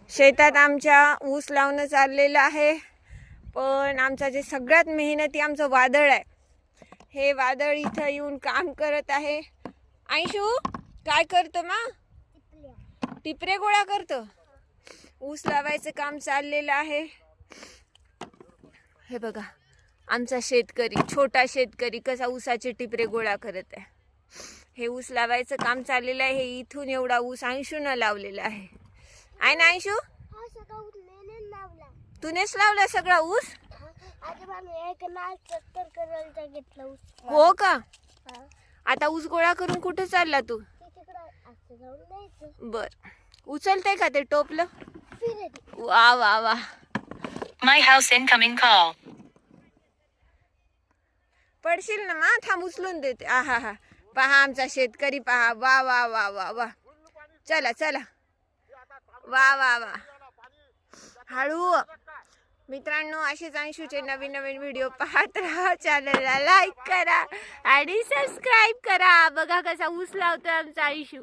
शेतात आमच्या ऊस लावणं चाललेलं आहे, पण आमचा जे सगळ्यात मेहनती आमचं वादळ आहे. हे वादळ इथं येऊन काम करत आहे. आयशू काय करतं मा? टिपरे गोळा करतं. ऊस लावायचं काम चाललेलं आहे. हे बघा आमचा शेतकरी, छोटा शेतकरी कसा ऊसाचे टिपरे गोळा करत आहे. हे ऊस लावायचं काम चाललेलं आहे. हे इथून एवढा ऊस आयशूनं लावलेला आहे ना आयशू? तूनेच लावला सगळा ऊस? हो का? आता ऊस गोळा करून कुठे चालला तू? बर, उचलते का ते टोपलं? वा वा वा. माय हाऊस इनकमिंग कॉल. पडशील ना मा, थांब उचलून देते. आहा हा, पहा आमचा शेतकरी पहा. वा वा वा वा वा. चला चला. वा वा वा. हळू. मित्रांनो, असेच आयशूचे नवीन नवीन व्हिडिओ पाहत राहा. चॅनलला लाईक करा आणि सबस्क्राईब करा. बघा कसा ऊस लावतोय आमचा आयशू.